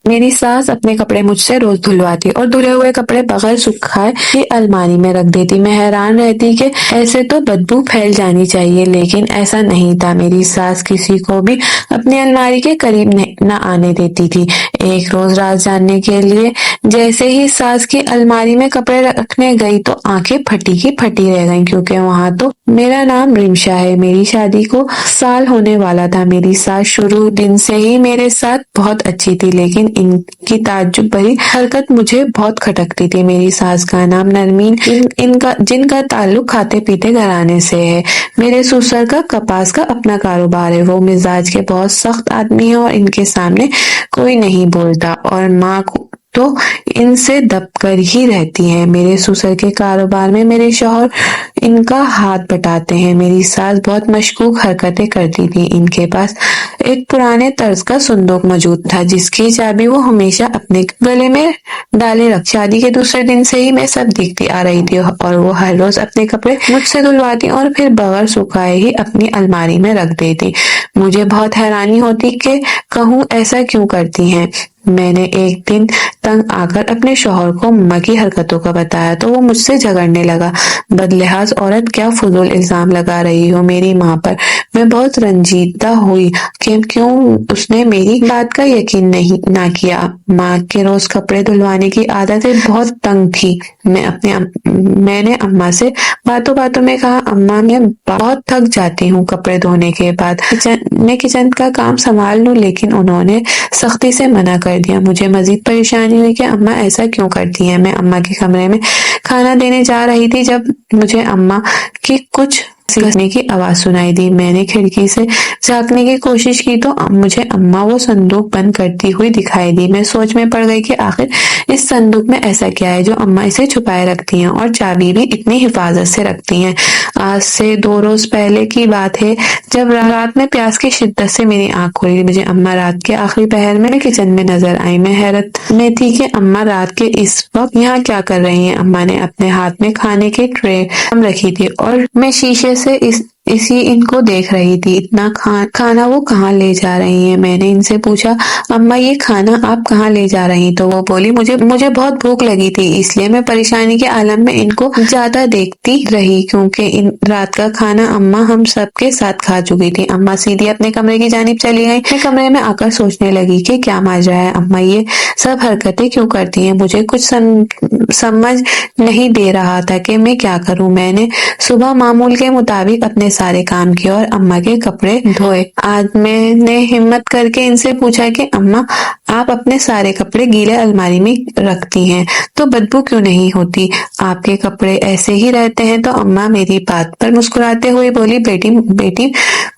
میری ساس اپنے کپڑے مجھ سے روز دھلواتی اور دھلے ہوئے کپڑے بغیر سکھائے الماری میں رکھ دیتی۔ میں حیران رہتی کہ ایسے تو بدبو پھیل جانی چاہیے، لیکن ایسا نہیں تھا۔ میری ساس کسی کو بھی اپنی الماری کے قریب نہ آنے دیتی تھی۔ ایک روز راز جاننے کے لیے جیسے ہی ساس کی الماری میں کپڑے رکھنے گئی تو آنکھیں پھٹی کی پھٹی رہ گئیں، کیونکہ وہاں تو میرا نام رمشا ہے۔ میری شادی کو سال ہونے والا تھا۔ میری ساس شروع دن سے ہی میرے ساتھ بہت اچھی تھی، لیکن ان کی تعجب بھری حرکت مجھے بہت کھٹکتی تھی۔ میری ساس کا نام نرمین، جن کا تعلق کھاتے پیتے گھرانے سے ہے۔ میرے سسر کا کپاس کا اپنا کاروبار ہے۔ وہ مزاج کے بہت سخت آدمی ہیں اور ان کے سامنے کوئی نہیں بولتا، اور ماں تو ان سے دب کر ہی رہتی ہیں۔ میرے سسر کے کاروبار میں میرے شوہر ان کا ہاتھ بٹاتے ہیں۔ میری ساس بہت مشکوک حرکتیں کرتی تھی۔ ان کے پاس ایک پرانے طرز کا صندوق موجود تھا، جس کی چابی وہ ہمیشہ اپنے گلے میں ڈالے رکھ۔ شادی کے دوسرے دن سے ہی میں سب دیکھتی آ رہی تھی، اور وہ ہر روز اپنے کپڑے مجھ سے دھلواتی اور پھر بغیر سکھائے ہی اپنی الماری میں رکھ دیتی۔ مجھے بہت حیرانی ہوتی کہ کہوں ایسا کیوں کرتی ہیں۔ میں نے ایک دن تنگ آ کر اپنے شوہر کو اماں کی حرکتوں کا بتایا تو وہ مجھ سے جھگڑنے لگا۔ بدلحاظ عورت، کیا فضول الزام لگا رہی ہو میری ماں پر۔ میں بہت رنجیدہ ہوئی کہ کیوں اس نے میری بات کا یقین نہ کیا۔ ماں کے روز کپڑے دھلوانے کی عادت بہت تنگ تھی۔ میں نے اماں سے باتوں باتوں میں کہا، اماں میں بہت تھک جاتی ہوں کپڑے دھونے کے بعد، میں کچن کا کام سنبھال لوں، لیکن انہوں نے سختی سے منع کر دیا۔ مجھے مزید پریشانی ہوئی کہ اماں ایسا کیوں کرتی ہیں۔ میں اماں کے کمرے میں کھانا دینے جا رہی تھی جب مجھے اماں کی کچھ گھسنے کی آواز سنائی دی۔ میں نے کھڑکی سے جھانکنے کی کوشش کی تو مجھے اماں وہ صندوق بند کرتی ہوئی دکھائی دی۔ میں سوچ میں پڑ گئی کہ آخر اس صندوق میں ایسا کیا ہے جو اماں اسے چھپائے رکھتی ہیں، اور چابی بھی اتنی حفاظت سے رکھتی ہیں۔ آج سے 2 روز پہلے کی بات ہے، جب رات میں پیاس کی شدت سے میری آنکھ کھلی، مجھے اماں رات کے آخری پہر میں کچن میں نظر آئی۔ میں حیرت میں تھی کہ اماں رات کے اس وقت یہاں کیا کر رہی ہیں۔ اماں نے اپنے ہاتھ میں کھانے کی ٹرے رکھی تھی اور میں شیشے سے ان کو دیکھ رہی تھی۔ اتنا کھانا وہ کہاں لے جا رہی ہیں؟ میں نے ان سے پوچھا، اماں یہ کھانا آپ کہاں لے جا رہی؟ تو وہ بولی، مجھے بہت بھوک لگی تھی، اس لیے میں پریشانی کے عالم میں ان کو زیادہ دیکھتی رہی، کیونکہ رات کا کھانا اماں ہم سب کے ساتھ کھا چکی تھی۔ اماں سیدھی اپنے کمرے کی جانب چلی گئی۔ میں کمرے میں آ کر سوچنے لگی کہ کیا ماجرا ہے، اماں یہ سب حرکتیں کیوں کرتی ہیں۔ مجھے کچھ سمجھ نہیں دے رہا تھا کہ میں کیا کروں۔ میں نے صبح معمول کے مطابق اپنے سارے کام کیے اور اماں کے کپڑے دھوئے۔ آج میں نے ہمت کر کے ان سے پوچھا کہ اماں، آپ اپنے سارے کپڑے گیلے الماری میں رکھتی ہیں تو بدبو کیوں نہیں ہوتی؟ آپ کے کپڑے ایسے ہی رہتے ہیں؟ تو اماں میری بات پر مسکراتے ہوئے بولی، بیٹی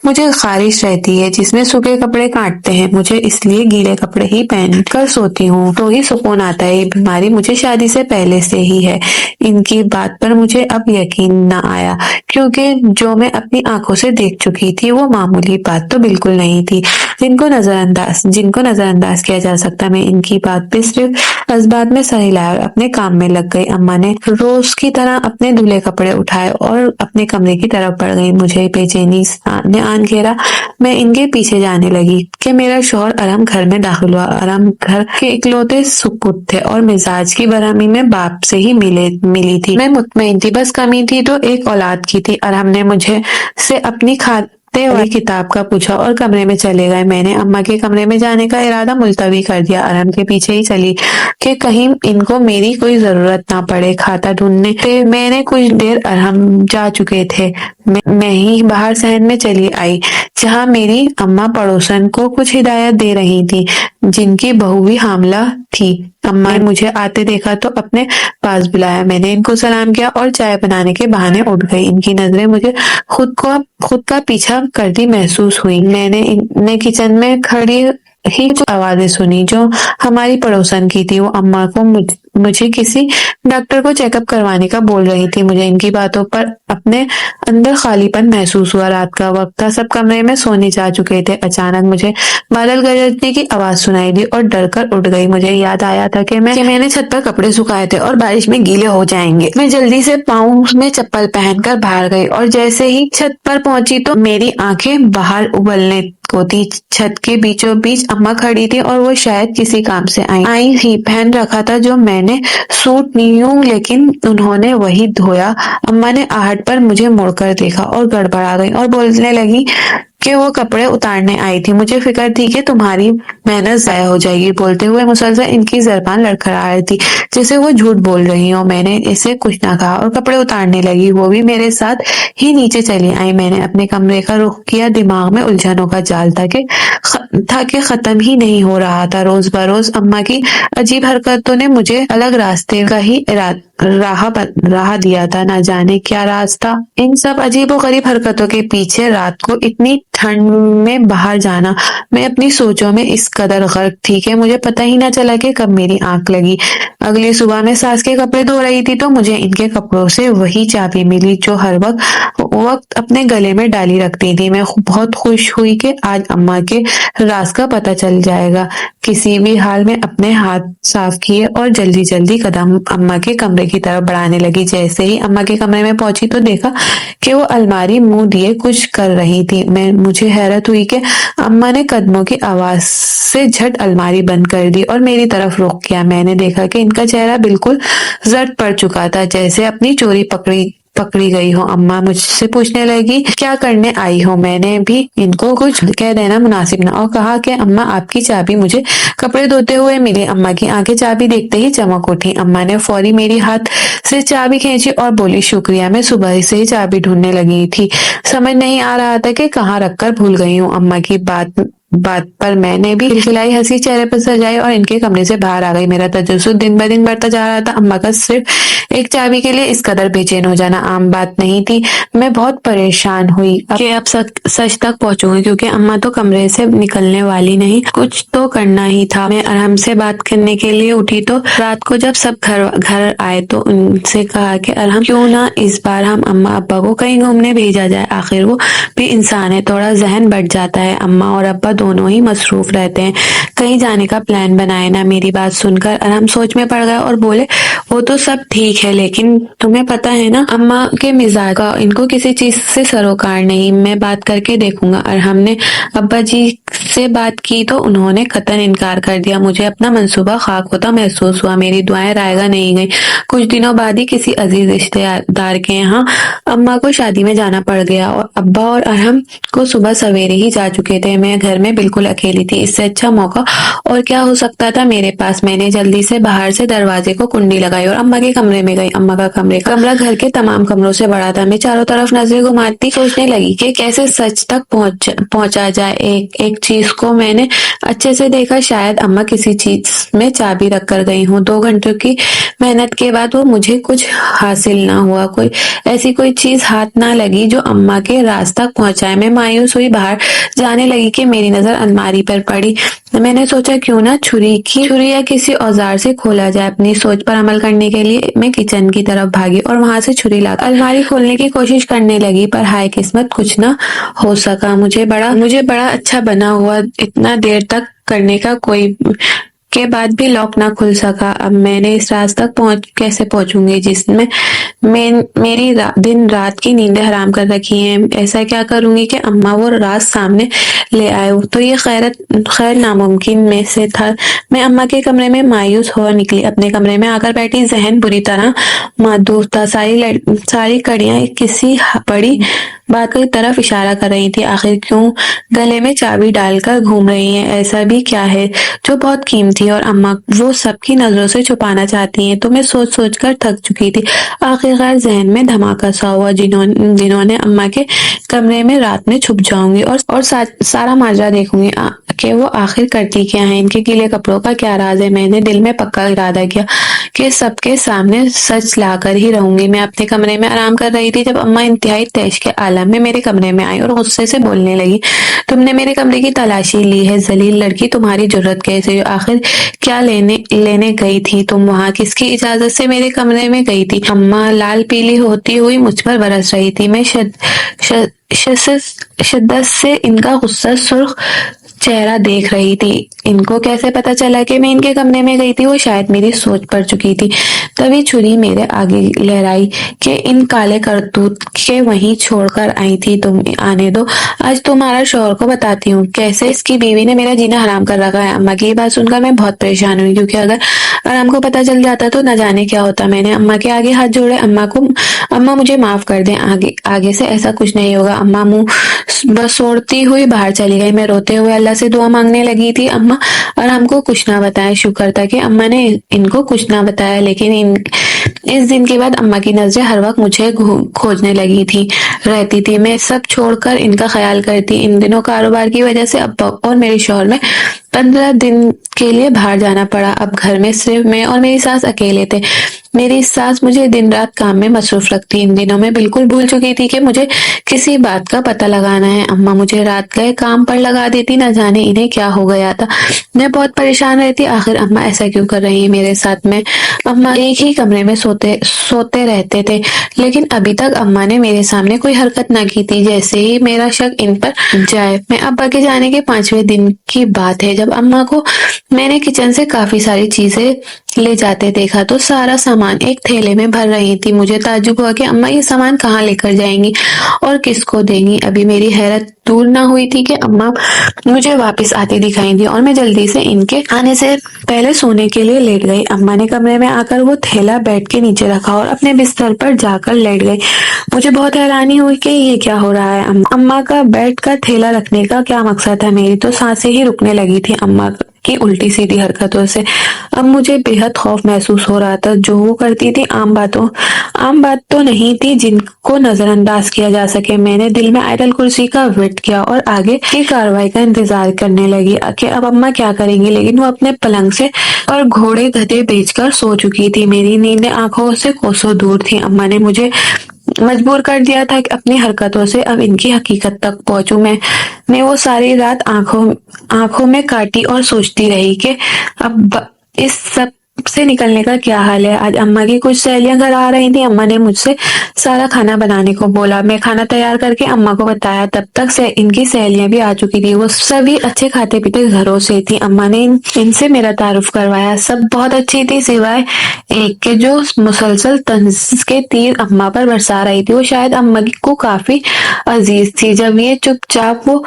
مجھے خارش رہتی ہے جس میں سوکھے کپڑے کاٹتے ہیں، مجھے اس لیے گیلے کپڑے ہی پہن کر سوتی ہوں تو ہی سکون آتا ہے۔ یہ بیماری مجھے شادی سے پہلے سے ہی ہے۔ ان کی بات پر مجھے اب یقین نہ آیا، کیونکہ جو میں اپنی آنکھوں سے دیکھ چکی تھی وہ معمولی بات تو بالکل نہیں تھی جن کو نظر انداز کیا جا سکتا۔ میں ان کی بات پہ صرف جذبات میں سر ہلایا اور اپنے کام میں لگ گئی۔ اماں نے روز کی طرح اپنے دھلے کپڑے اٹھائے اور اپنے کمرے کی طرف بڑھ گئی۔ مجھے بے چینی نے آن گھیرا۔ میں ان کے پیچھے جانے لگی کہ میرا شوہر ارحم گھر میں داخل ہوا۔ ارحم گھر کے اکلوتے سپوت تھے اور مزاج کی برہمی میں باپ سے ہی ملی تھی۔ میں مطمئن تھی، بس کمی تھی تو ایک اولاد کی تھی۔ ارحم نے مجھے سے اپنی کھاتے والی کتاب کا پوچھا اور کمرے میں چلے گئے۔ میں نے اماں کے کمرے میں جانے کا ارادہ ملتوی کر دیا، ارحم کے پیچھے ہی چلی کہ کہیں ان کو میری کوئی ضرورت نہ پڑے۔ کھاتا ڈھونڈنے میں نے کچھ دیر ارحم جا چکے تھے، میں ہی باہر صحن میں چلی آئی جہاں میری اماں پڑوسن کو کچھ ہدایت دے رہی تھی جن کی بہو بھی حاملہ تھی۔ اماں نے مجھے آتے دیکھا تو اپنے پاس بلایا۔ میں نے ان کو سلام کیا اور چائے بنانے کے بہانے اٹھ گئی۔ ان کی نظریں مجھے خود کا پیچھا کرتی محسوس ہوئی۔ میں نے کچن میں کھڑی ہی کچھ آوازیں سنی جو ہماری پڑوسن کی تھی۔ وہ اماں کو مجھے کسی ڈاکٹر کو چیک اپ کروانے کا بول رہی تھی۔ مجھے ان کی باتوں پر اپنے اندر خالی پن محسوس ہوا۔ رات کا وقت تھا، سب کمرے میں سونے جا چکے تھے۔ اچانک مجھے بادل گرجنے کی آواز سنائی دی اور ڈر کر اٹھ گئی۔ مجھے یاد آیا تھا کہ میں نے چھت پر کپڑے سکھائے تھے اور بارش میں گیلے ہو جائیں گے۔ میں جلدی سے پاؤں میں چپل پہن کر باہر گئی اور جیسے ہی چھت پر پہنچی تو میری آنکھیں باہر ابلنے کو تھی۔ چھت کے بیچوں بیچ اماں کھڑی تھی اور وہ شاید کسی کام سے آئی ہی۔ پہن رکھا تھا جو میں نے سوٹ یوں، لیکن انہوں نے وہی دھویا۔ اماں نے آہٹ پر مجھے مڑ کر دیکھا اور گڑبڑا گئی اور بولنے لگی کہ وہ کپڑے اتارنے آئی تھی۔ مجھے فکر تھی کہ تمہاری محنت ضائع ہو جائے گی۔ بولتے ہوئے مسلسل ان کی زبان لڑکھڑا رہی تھی جیسے وہ جھوٹ بول رہی ہوں۔ میں نے اسے کچھ نہ کہا اور کپڑے اتارنے لگی۔ وہ بھی میرے ساتھ ہی نیچے چلی آئی۔ میں نے اپنے کمرے کا رخ کیا۔ دماغ میں الجھنوں کا جال تھا کہ ختم ہی نہیں ہو رہا تھا۔ روز بروز اماں کی عجیب حرکتوں نے مجھے الگ راستے کا ہی راہ دیا تھا۔ نہ جانے کیا راز تھا ان سب عجیب و غریب حرکتوں کے پیچھے۔ رات کو اتنی ٹھنڈ میں باہر جانا، میں اپنی سوچوں میں اس قدر غرق تھی کہ مجھے پتہ ہی نہ چلا کہ کب میری آنکھ لگی۔ اگلی صبح میں ساس کے کپڑے دھو رہی تھی تو مجھے ان کے کپڑوں سے وہی چابی ملی جو ہر وقت اپنے گلے میں ڈالی رکھتی تھی۔ میں بہت خوش ہوئی کہ آج اماں کے راز کا پتہ چل جائے گا۔ کسی بھی حال میں اپنے ہاتھ صاف کیے اور جلدی جلدی قدم اماں کے کمرے کی طرف بڑھانے لگی۔ جیسے ہی اماں کے کمرے میں پہنچی تو دیکھا کہ وہ الماری منہ دیے کچھ کر رہی تھی۔ مجھے حیرت ہوئی کہ اماں نے قدموں کی آواز سے جھٹ الماری بند کر دی اور میری طرف رخ کیا۔ میں نے دیکھا کہ ان کا چہرہ بالکل زرد پڑ چکا تھا، جیسے اپنی چوری پکڑی گئی ہو۔ اماں مجھ سے پوچھنے لگی کیا کرنے آئی ہو؟ میں نے بھی ان کو کچھ کہہ دینا مناسب نہ اور کہا کہ اماں آپ کی چابی مجھے کپڑے دھوتے ہوئے ملی۔ اماں کی آنکھیں چابی دیکھتے ہی چمک اٹھی۔ اماں نے فوری میری ہاتھ سے چابی کھینچی اور بولی شکریہ، میں صبح سے ہی چابی ڈھونڈنے لگی تھی، سمجھ نہیں آ رہا تھا کہ کہاں رکھ کر بھول گئی ہوں۔ اماں کی بات پر میں نے بھی کھلکھلائی ہنسی چہرے پر سجائی اور ان کے کمرے سے باہر آ گئی۔ میرا تجسس دن بہ دن بڑھتا جا رہا تھا۔ اماں کا صرف ایک چابی کے لیے اس قدر بے چین ہو جانا عام بات نہیں تھی۔ میں بہت پریشان ہوئی کہ اب سچ تک پہنچوں گی، کیونکہ اماں تو کمرے سے نکلنے والی نہیں، کچھ تو کرنا ہی تھا۔ میں ارحم سے بات کرنے کے لیے اٹھی تو رات کو جب سب گھر آئے تو ان سے کہا کہ ارحم کیوں نہ اس بار ہم اماں ابا کو کہیں گھومنے بھیجا جائے، آخر وہ بھی انسان ہے، تھوڑا ذہن بٹ جاتا ہے۔ اماں اور ابا دونوں ہی مصروف رہتے ہیں، کہیں جانے کا پلان بنائے نا۔ میری بات سن کر ارحم سوچ میں پڑ گیا اور بولے وہ تو سب ٹھیک ہے، لیکن تمہیں پتہ ہے نا اماں کے مزاج کا، ان کو کسی چیز سے سروکار نہیں۔ میں بات کر کے دیکھوں گا۔ ارحم نے ابا جی سے بات کی تو انہوں نے قطعاً انکار کر دیا۔ مجھے اپنا منصوبہ خاک ہوتا محسوس ہوا۔ میری دعائیں رائے گاہ نہیں گئیں۔ کچھ دنوں بعد ہی کسی عزیز رشتے دار کے یہاں اماں کو شادی میں جانا پڑ گیا اور ابا اور ارحم کو صبح سویرے ہی جا چکے تھے۔ میں گھر میں بالکل اکیلی تھی۔ اس سے اچھا موقع اور کیا ہو سکتا تھا میرے پاس؟ میں نے جلدی سے باہر سے دروازے کو کنڈی لگائی اور اماں کے کمرے میں گئی۔ اماں کا کمرہ گھر کے تمام کمروں سے بڑا تھا۔ میں چاروں طرف نظریں گھماتی سوچنے لگی کہ کیسے سچ تک پہنچا جائے۔ ایک چیز کو میں نے اچھے سے دیکھا، شاید اماں کسی چیز میں چابی رکھ کر گئی ہوں۔ 2 گھنٹوں کی محنت کے بعد وہ مجھے کچھ حاصل نہ ہوا، ایسی کوئی چیز ہاتھ نہ لگی جو اماں کے راز تک پہنچائے۔ میں مایوس ہوئی باہر جانے لگی کہ میری نظر الماری پر پڑی۔ میں نے سوچا کیوں نہ چھری یا کسی اوزار سے کھولا جائے۔ اپنی سوچ پر عمل کرنے کے لیے میں کچن کی طرف بھاگی اور وہاں سے چھری لا کر الماری کھولنے کی کوشش کرنے لگی، پر ہائے قسمت، کچھ نہ ہو سکا۔ مجھے بڑا اچھا بنا ہوا اتنا دیر تک کرنے کے بعد بھی لاک نہ کھل سکا۔ اب میں نے اس راز تک کیسے پہنچوں گی جس میں میری دن رات کی نیندیں حرام کر رکھی ہیں؟ ایسا کیا کروں گی کہ اماں وہ راز سامنے لے آئے؟ تو یہ خیر ناممکن میں سے تھا۔ میں اماں کے کمرے میں مایوس ہو نکلی۔ اپنے کمرے میں آ کر بیٹھی، ذہن بری طرح معدوف تھا۔ ساری کڑیاں کسی بڑی بات کی طرف اشارہ کر رہی تھی۔ آخر کیوں گلے میں چابی ڈال کر گھوم رہی ہیں؟ ایسا بھی کیا ہے جو بہت قیمتی اور اماں وہ سب کی نظروں سے چھپانا چاہتی ہیں؟ تو میں سوچ کر تھک چکی تھی۔ آخرکار ذہن میں دھماکہ سا ہوا، جنہوں نے اماں کے کمرے میں رات میں چھپ جاؤں گی اور سارا ماجرا دیکھوں گی کہ وہ آخر کرتی کیا ہیں، ان کے گیلے کپڑوں کا کیا راز ہے۔ میں نے دل میں پکا ارادہ کیا کہ سب کے سامنے سچ لا کر ہی رہوں گی۔ میں اپنے کمرے میں آرام کر رہی تھی جب اماں انتہائی تیش کے عالم میں میرے کمرے میں آئی اور غصے سے بولنے لگی، تم نے میرے کمرے کی تلاشی لی ہے؟ ذلیل لڑکی، تمہاری جرت کیسے ہوئی؟ آخر کیا لینے گئی تھی تم وہاں؟ کس کی اجازت سے میرے کمرے میں گئی تھی؟ اماں لال پیلی ہوتی ہوئی مجھ پر برس رہی تھی۔ میں شدت سے ان کا غصہ سرخ چہرہ دیکھ رہی تھی۔ ان کو کیسے پتا چلا کہ میں ان کے کمرے میں گئی تھی؟ وہ شاید میری سوچ پڑ چکی تھی، تبھی چھری میرے آگے لہرائی کہ ان کالے کرتوت کے وہیں چھوڑ کر آئی تھی تم۔ آنے دو، آج تمہارا شوہر کو بتاتی ہوں کیسے اس کی بیوی نے میرا جینا حرام کر رکھا ہے۔ اماں کی یہ بات سن کر میں بہت پریشان ہوئی، کیونکہ اگر آرام کو پتا چل جاتا تو نہ جانے کیا ہوتا۔ میں نے اماں کے آگے ہاتھ جوڑے، اماں مجھے معاف کر دیں، آگے سے ایسا کچھ نہیں ہوگا۔ اماں منہ بسوڑتی ہوئی باہر چلی گئی۔ میں روتے ہوئے اللہ سے دعا مانگنے لگی تھی، اماں آرام کو کچھ نہ بتائیں۔ شکر تھا کہ اماں نے ان کو کچھ نہ بتایا، لیکن اس دن کے بعد اماں کی نظریں ہر وقت مجھے کھوجنے لگی رہتی تھی۔ میں سب چھوڑ کر ان کا خیال کرتی۔ ان دنوں کاروبار کی وجہ سے ابا اور میرے شوہر میں 15 دن کے لیے باہر جانا پڑا۔ اب گھر میں صرف میں اور میری ساس اکیلے تھے۔ میری ساس مجھے دن رات کام میں مصروف رکھتی۔ ان دنوں میں بالکل بھول چکی تھی کہ مجھے کسی بات کا پتہ لگانا ہے۔ اماں مجھے رات گئے کام پر لگا دیتی، نہ جانے انہیں کیا ہو گیا تھا۔ میں بہت پریشان رہتی، آخر اماں ایسا کیوں کر رہی ہیں میرے ساتھ؟ میں اماں ایک ہی کمرے میں سوتے رہتے تھے، لیکن ابھی تک اماں نے میرے سامنے کوئی حرکت نہ کی تھی۔ جیسے ہی میرا شک ان پر جائے، میں ابا کے جانے کے 5ویں دن کی بات ہے جب اماں کو میں نے کچن سے کافی ساری چیزیں لے جاتے دیکھا تو سارا سامان ایک تھیلے میں بھر رہی تھی۔ مجھے تعجب ہوا کہ اماں یہ سامان کہاں لے کر جائیں گی اور کس کو دیں گی۔ ابھی میری حیرت دور نہ ہوئی تھی کہ اماں مجھے واپس آتی دکھائی دی اور میں جلدی سے ان کے آنے سے پہلے سونے کے لیے لیٹ گئی۔ اماں نے کمرے میں آ کر وہ تھیلا بیڈ کے نیچے رکھا اور اپنے بستر پر جا کر لیٹ گئی۔ مجھے بہت حیرانی ہوئی کہ یہ کیا ہو رہا ہے۔ اماں کا بیڈ کا تھیلا رکھنے کا کیا مقصد تھا؟ میری تو سانسیں ہی رکنے لگی تھی اماں کی الٹی سیدھی حرکتوں سے۔ اب مجھے بے حد خوف محسوس ہو رہا تھا۔ جو وہ کرتی تھی عام بات تو نہیں تھی جن کو نظر انداز کیا جا سکے۔ میں نے دل میں آیت الکرسی کا ورد کیا اور آگے کی کارروائی کا انتظار کرنے لگی کہ اب اماں کیا کریں گی، لیکن وہ اپنے پلنگ سے اور گھوڑے گدھے بیچ کر سو چکی تھی۔ میری نیندیں آنکھوں سے کوسوں دور تھی۔ اماں نے مجھے مجبور کر دیا تھا کہ اپنی حرکتوں سے اب ان کی حقیقت تک پہنچوں۔ میں نے وہ ساری رات آنکھوں میں کاٹی اور سوچتی رہی کہ اب اس سب سے نکلنے کا کیا حال ہے۔ آج اماں کی کچھ سہیلیاں گھر آ رہی تھیں۔ اماں نے مجھ سے سارا کھانا بنانے کو بولا۔ میں کھانا تیار کر کے اماں کو بتایا۔ تب تک ان کی سہیلیاں بھی آ چکی تھی۔ وہ سبھی اچھے کھاتے پیتے گھروں سے تھی۔ اماں نے ان سے میرا تعارف کروایا۔ سب بہت اچھی تھی سوائے ایک کے جو مسلسل طنز کے تیر اماں پر برسا رہی تھی۔ وہ شاید اماں کو کافی عزیز تھی۔ جب یہ چپ چاپ وہ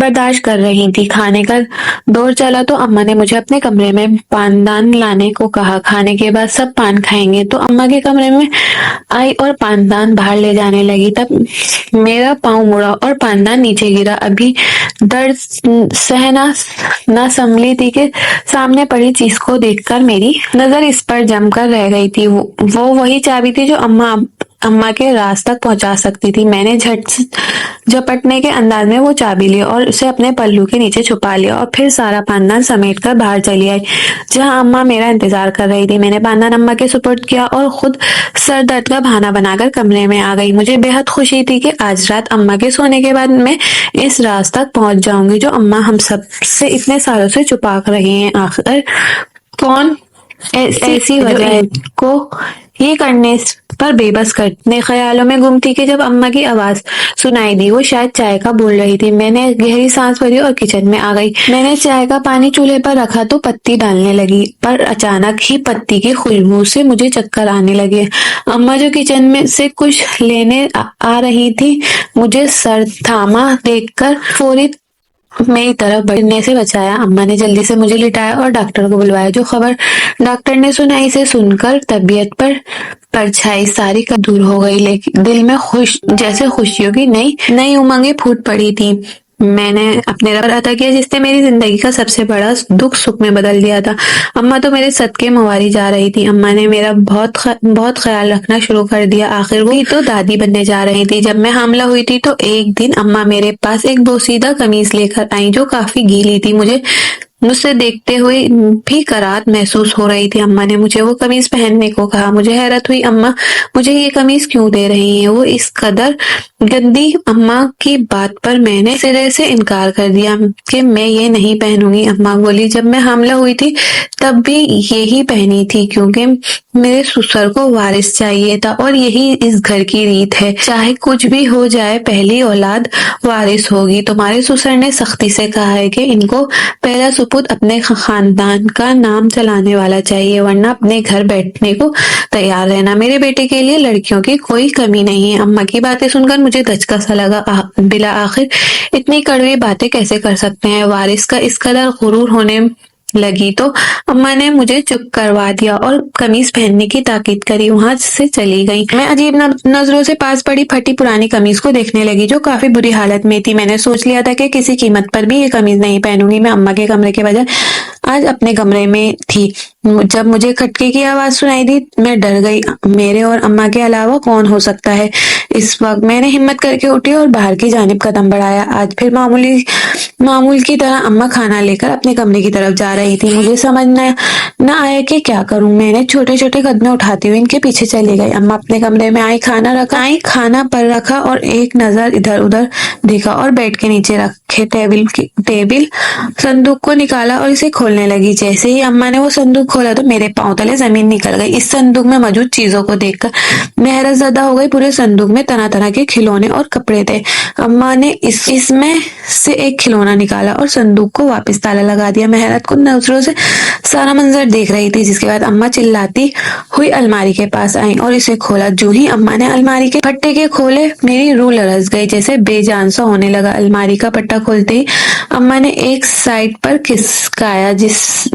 برداشت کر رہی تھی، کھانے کا دور چلا تو اماں نے مجھے اپنے کمرے میں پاندان لانے کو کہا۔ کھانے کے بعد سب پان کھائیں گے تو اماں کے کمرے میں آئی اور پاندان باہر لے جانے لگی۔ تب میرا پاؤں مڑا اور پاندان نیچے گرا۔ ابھی درد سہ نہ سنبھلی تھی کہ سامنے پڑی چیز کو دیکھ کر میری نظر اس پر جم کر رہ گئی تھی۔ وہ وہی چابی تھی جو اماں کے راز تک پہنچا سکتی تھی۔ میں نے جھپٹنے کے انداز میں وہ چابی لی اور اسے اپنے پلو کے نیچے چھپا لیا اور پھر سارا پاندان سمیٹ کر باہر چلی آئی جہاں اماں میرا انتظار کر رہی تھی۔ میں نے پاندان اماں کے سپرد کیا اور خود سر درد کا بہانہ بنا کر کمرے میں آ گئی۔ مجھے بے حد خوشی تھی کہ آج رات اماں کے سونے کے بعد میں اس راز تک پہنچ جاؤں گی جو اماں ہم سب سے اتنے سالوں سے چھپا رہی ہیں۔ آخر کون ایسی وجہ ان کو یہ کرنے پر بے بس کرنے خیالوں میں گم تھی کہ جب اماں کی آواز سنائی دی، وہ شاید چائے کا بول رہی تھی۔ میں نے گہری سانس بھری اور کچن میں آ گئی۔ میں نے چائے کا پانی چولہے پر رکھا تو پتی ڈالنے لگی، پر اچانک ہی پتی کی خوشبو سے مجھے چکر آنے لگے۔ اماں جو کچن میں سے کچھ لینے آ رہی تھی، مجھے سر تھاما دیکھ کر فوری میری طرف بڑھنے سے بچایا۔ اماں نے جلدی سے مجھے لٹایا اور ڈاکٹر کو بلوایا۔ جو خبر ڈاکٹر نے سنائی اسے سن کر طبیعت پر پرچھائی ساری دور ہو گئی، لیکن دل میں جیسے خوشیوں کی نئی امنگیں پھوٹ پڑی تھی۔ میں نے اپنے رب عطا کیا جس نے میری زندگی کا سب سے بڑا دکھ سکھ میں بدل دیا تھا۔ اماں تو میرے صدقے مواری جا رہی تھی۔ اماں نے میرا بہت خیال رکھنا شروع کر دیا۔ آخر وہ تو دادی بننے جا رہی تھی۔ جب میں حاملہ ہوئی تھی تو ایک دن اماں میرے پاس ایک بوسیدہ قمیص لے کر آئیں جو کافی گیلی تھی۔ مجھے مجھ سے دیکھتے ہوئے بھی کرات محسوس ہو رہی تھی۔ اماں نے مجھے وہ قمیض پہننے کو کہا۔ مجھے حیرت ہوئی، اماں مجھے یہ قمیض کیوں دے رہی ہیں؟ وہ اس قدر گندی؟ اماں کی بات پر میں نے سرے سے انکار کر دیا کہ میں یہ نہیں پہنوں گی۔ اماں بولی، جب میں حاملہ ہوئی تھی تب بھی یہی پہنی تھی، کیونکہ میرے سسر کو وارث چاہیے تھا اور یہی اس گھر کی ریت ہے، چاہے کچھ بھی ہو جائے پہلی اولاد وارث ہوگی۔ تمہارے سسر نے سختی سے کہا ہے کہ ان کو پہلا سپوت اپنے خاندان کا نام چلانے والا چاہیے، ورنہ اپنے گھر بیٹھنے کو تیار رہنا۔ میرے بیٹے کے لیے لڑکیوں کی کوئی کمی نہیں ہے۔ اماں کی باتیں سن کر مجھے دھچکا سا لگا۔ بالآخر اتنی کڑوی باتیں کیسے کر سکتے ہیں؟ وارث کا اس قدر غرور ہونے لگی تو اماں نے مجھے چپ کروا دیا اور قمیض پہننے کی تاکید کری، وہاں سے چلی گئی۔ میں عجیب نظروں سے پاس پڑی پھٹی پرانی قمیض کو دیکھنے لگی جو کافی بری حالت میں تھی۔ میں نے سوچ لیا تھا کہ کسی قیمت پر بھی یہ قمیض نہیں پہنوں گی۔ میں اماں کے کمرے کے بجائے آج اپنے کمرے میں تھی۔ جب مجھے کھٹکے کی آواز سنائی دی میں ڈر گئی۔ میرے اور اماں کے علاوہ کون ہو سکتا ہے اس وقت؟ میں نے ہمت کر کے اٹھی اور باہر کی جانب قدم بڑھایا۔ آج پھر معمول کی طرح اماں کھانا لے کر اپنے کمرے کی طرف جا رہی تھی۔ مجھے سمجھ نہ آیا کہ کیا کروں۔ میں نے چھوٹے چھوٹے قدمیں اٹھاتی ہوئی ان کے پیچھے چلی گئی۔ اماں اپنے کمرے میں آئی، کھانا پر رکھا اور ایک نظر ادھر ادھر دیکھا اور بیڈ کے نیچے رکھے ٹیبل صندوق کو نکالا اور اسے کھولنے لگی۔ جیسے ہی اماں نے وہ صندوق کھولا تو میرے پاؤں تلے زمین نکل گئی۔ اس صندوق میں موجود چیزوں کو دیکھ کر میں حیرت زدہ ہو گئی۔ پورے صندوق میں طرح طرح کے کھلونے اور کپڑے تھے۔ اماں نے اس میں سے ایک کھلونا نکالا اور صندوق کو واپس تالا لگا دیا۔ میں حیرت کن نظروں سے سارا منظر دیکھ رہی تھی، جس کے بعد اماں چلاتی ہوئی الماری کے پاس آئیں اور اسے کھولا۔ جو ہی اماں نے الماری کے پٹے کے کھولے میری روح لرز گئی، جیسے بے جان سا ہونے لگا۔ الماری کا پٹا کھولتے ہی اماں نے ایک سائڈ پر کھسکایا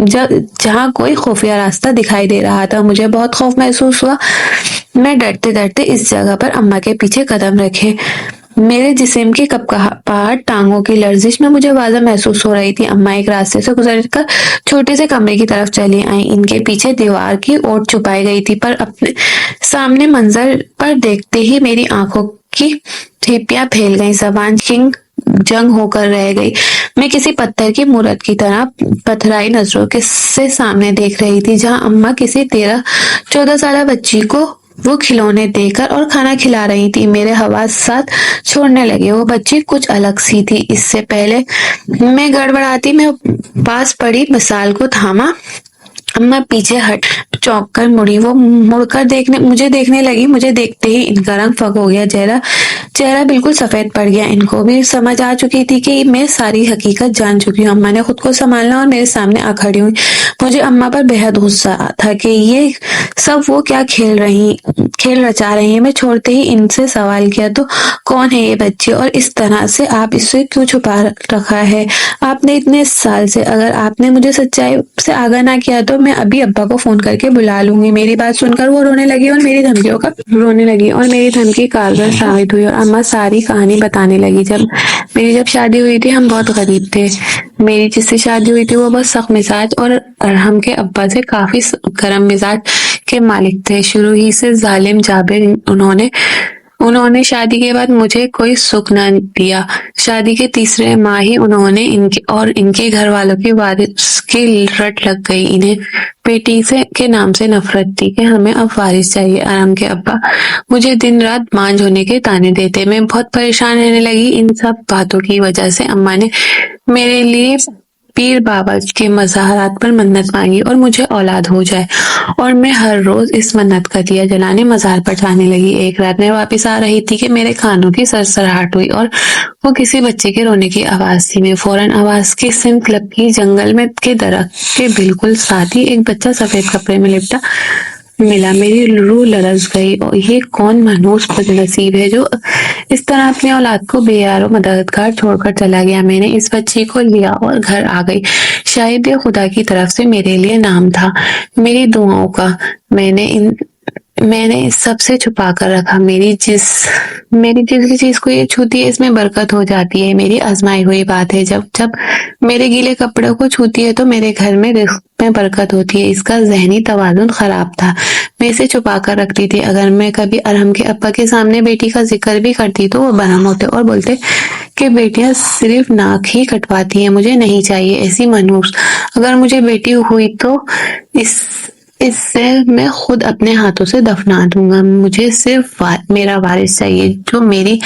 جہاں کوئی خفیہ راستہ دکھائی دے رہا تھا۔ مجھے بہت خوف محسوس ہوا۔ میں ڈرتے ڈرتے اس جگہ پر اماں کے پیچھے قدم رکھے۔ میرے جسم کی کپکپاہٹ، ٹانگوں کی لرزش میں مجھے واضح محسوس ہو رہی تھی۔ اماں ایک راستے سے گزر کر چھوٹے سے کمرے کی طرف چلی آئیں۔ ان کے پیچھے دیوار کی اوٹ چھپائی گئی تھی، پر اپنے سامنے منظر پر دیکھتے ہی میری آنکھوں کی ٹھیپیاں پھیل گئیں، زبان جنگ ہو کر رہ گئی۔ میں کسی پتھر کی مورت کی طرح پتھرائی نظروں سے سامنے دیکھ رہی تھی، جہاں اماں کسی 13-14 سالہ بچی کو وہ کھلونے دے کر اور کھانا کھلا رہی تھی۔ میرے حواسات چھوڑنے لگے۔ وہ بچی کچھ الگ سی تھی۔ اس سے پہلے میں گڑبڑاتی میں پاس پڑی مثال کو تھاما۔ اماں پیچھے ہٹ چونک کر مڑی۔ وہ مڑ کر مجھے دیکھنے لگی۔ مجھے دیکھتے ہی ان کا رنگ پھک ہو گیا، چہرہ بالکل سفید پڑ گیا۔ ان کو بھی سمجھ آ چکی تھی کہ میں ساری حقیقت جان چکی ہوں۔ اماں نے خود کو سنبھالنا اور میرے سامنے آ کھڑی ہوئی۔ مجھے اماں پر بے حد غصہ تھا کہ یہ سب وہ کیا کھیل رچا رہی ہیں۔ میں چھوڑتے ہی ان سے سوال کیا، تو کون ہے یہ بچی اور اس طرح سے آپ اسے کیوں چھپا رکھا ہے آپ نے اتنے سال سے؟ اگر آپ نے مجھے سچائی سے آگاہ نہ کیا تو میں ابھی ابا کو فون کر کے بلا لوں گی۔ میری بات سن کر وہ رونے لگی اور میری دھمکی کارگر ثابت ہوئی اور اماں ساری کہانی بتانے لگی۔ میری جب شادی ہوئی تھی ہم بہت غریب تھے۔ میری جس سے شادی ہوئی تھی وہ بہت سخت مزاج اور ارحم کے ابا سے کافی گرم مزاج کے مالک تھے۔ شروع ہی سے ظالم جابر انہوں نے شادی کے بعد مجھے کوئی سکھ نہ دیا۔ شادی کے تیسرے ماہ ہی انہوں نے ان کے گھر والوں کی وارث کی رٹ لگ گئی۔ انہیں بیٹی کے نام سے نفرت تھی کہ ہمیں اب وارث چاہیے۔ ارحم کے ابا مجھے دن رات مانج ہونے کے طعنے دیتے۔ میں بہت پریشان رہنے لگی۔ ان سب باتوں کی وجہ سے اماں نے میرے لیے پیر بابا کے مزارات پر منت مانگی اور مجھے اولاد ہو جائے، اور میں ہر روز اس منت کا دیا جلانے مزار پر جانے لگی۔ ایک رات میں واپس آ رہی تھی کہ میرے کانوں کی سرسراہٹ ہوئی اور وہ کسی بچے کے رونے کی آواز تھی۔ میں فوراً آواز کی سمت لپکی۔ جنگل میں کے درخت کے بالکل ساتھ ہی ایک بچہ سفید کپڑے میں لپٹا ملا۔ میری روح لرز گئی۔ یہ کون مانوس بد نصیب ہے جو اس طرح اپنی اولاد کو بے یار و مددگار چھوڑ کر چلا گیا؟ میں نے اس بچی کو لیا اور گھر آ گئی۔ شاید یہ خدا کی طرف سے میرے لیے نام تھا، میری دعاؤں کا۔ میں نے میں نے سب سے چھپا کر رکھا، میری جس بھی چیز کو یہ چھوتی ہے اس میں برکت ہو جاتی ہے، میری آزمائی ہوئی بات ہے، جب جب میرے گیلے کپڑوں کو چھوتی ہے تو میرے گھر میں رزق میں برکت ہوتی ہے۔ اس کا ذہنی توازن خراب تھا، میں اسے چھپا کر رکھتی تھی۔ اگر میں کبھی ارحم کے ابا کے سامنے بیٹی کا ذکر بھی کرتی تو وہ برہم ہوتے اور بولتے کہ بیٹیاں صرف ناک ہی کٹواتی ہیں، مجھے نہیں چاہیے ایسی منحوس، اگر مجھے بیٹی ہوئی تو اس سے میں خود اپنے ہاتھوں سے دفنا دوں گا، مجھے صرف میرا وارث چاہیے جو میری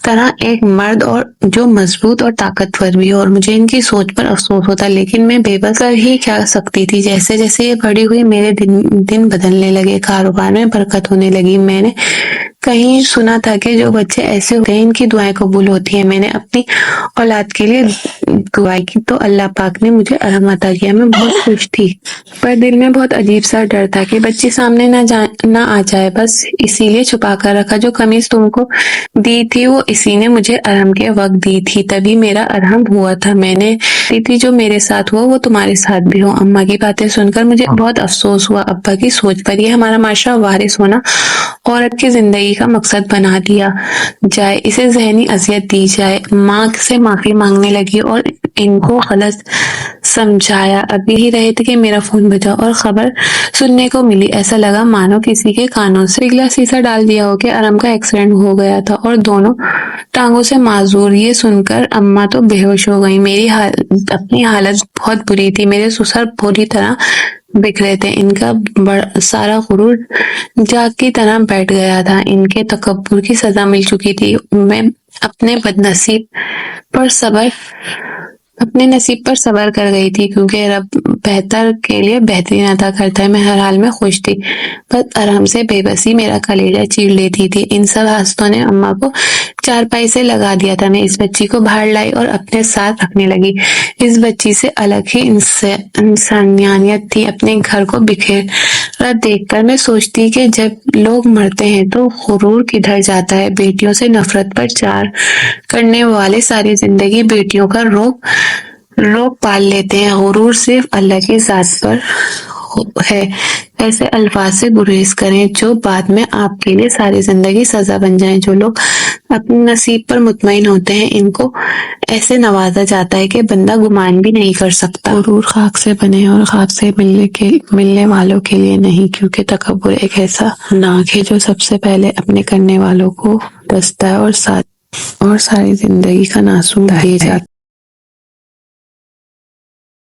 طرح ایک مرد اور جو مضبوط اور طاقتور بھی ہو۔ اور مجھے ان کی سوچ پر افسوس ہوتا، لیکن میں بے بس کر ہی کیا سکتی تھی۔ جیسے جیسے یہ بڑی ہوئی میرے دن بدلنے لگے، کاروبار میں برکت ہونے لگی۔ میں نے کہیں سنا تھا کہ جو بچے ایسے ہوتے ہیں ان کی دعائیں قبول ہوتی ہیں۔ میں نے اپنی اولاد کے لیے دعا کی تو اللہ پاک نے مجھے ارحم عطا کیا، میں بہت خوش تھی، پر دل میں بہت عجیب سا ڈر تھا کہ بچی سامنے نہ آ جائے، بس اسی لیے چھپا کر رکھا۔ جو قمیص تم کو دی تھی وہ اسی نے مجھے ارحم کے وقت دی تھی، تبھی میرا ارحم ہوا تھا۔ میں نے دی تھی جو میرے ساتھ ہوا وہ تمہارے ساتھ بھی ہو۔ اماں کی باتیں سن کر مجھے بہت افسوس ہوا، ابا کی سوچ پر یہ ہمارا معاشرہ وارث ہونا عورت کی زندگی کا مقصد بنا دیا جائے، اسے ذہنی اذیت دی جائے۔ ماں سے معافی مانگنے لگی اور ان کو غلط سمجھایا۔ ابھی ہی رہے تھے کہ میرا فون بجا اور خبر سننے کو ملی، ایسا لگا مانو کسی کے کانوں سے پگھلا سیسا ڈال دیا ہو کہ ارحم کا ایکسیڈنٹ ہو گیا تھا اور دونوں ٹانگوں سے معذور۔ یہ سن کر اماں تو بے ہوش ہو گئی، میری اپنی حالت بہت بری تھی، میرے سسر پوری طرح بکھرے تھے، ان کا سارا غرور جاگ کی طرح بیٹھ گیا تھا، ان کے تکبر کی سزا مل چکی تھی۔ میں اپنے نصیب پر صبر کر گئی تھی، کیونکہ رب بہتر کے لیے بہترین عطا کرتا ہے۔ میں ہر حال میں خوش تھی، بس ارحم سے بے بسی میرا کلیجہ چیر لیتی تھی۔ ان سب حسرتوں نے اماں کو چارپائی سے لگا دیا تھا۔ میں اس بچی کو باہر لائی اور اپنے ساتھ رکھنے لگی۔ اس بچی سے الگ ہی انسانیت تھی۔ اپنے گھر کو بکھرا دیکھ کر میں سوچتی کہ جب لوگ مرتے ہیں تو غرور کدھر جاتا ہے۔ بیٹیوں سے نفرت پر چار کرنے والے ساری زندگی بیٹیوں کا روگ پال لیتے ہیں، غرور صرف اللہ کی ذات پر ہے۔ ایسے الفاظ سے گریز کریں جو بعد میں آپ کے لیے ساری زندگی سزا بن جائیں۔ جو لوگ اپنے نصیب پر مطمئن ہوتے ہیں ان کو ایسے نوازا جاتا ہے کہ بندہ گمان بھی نہیں کر سکتا۔ غرور خاک سے بنے اور خاک سے ملنے والوں کے لیے نہیں، کیونکہ تکبر ایک ایسا ناگ ہے جو سب سے پہلے اپنے کرنے والوں کو ڈستا ہے اور ساری زندگی کا ناسور دیے جاتا ہے۔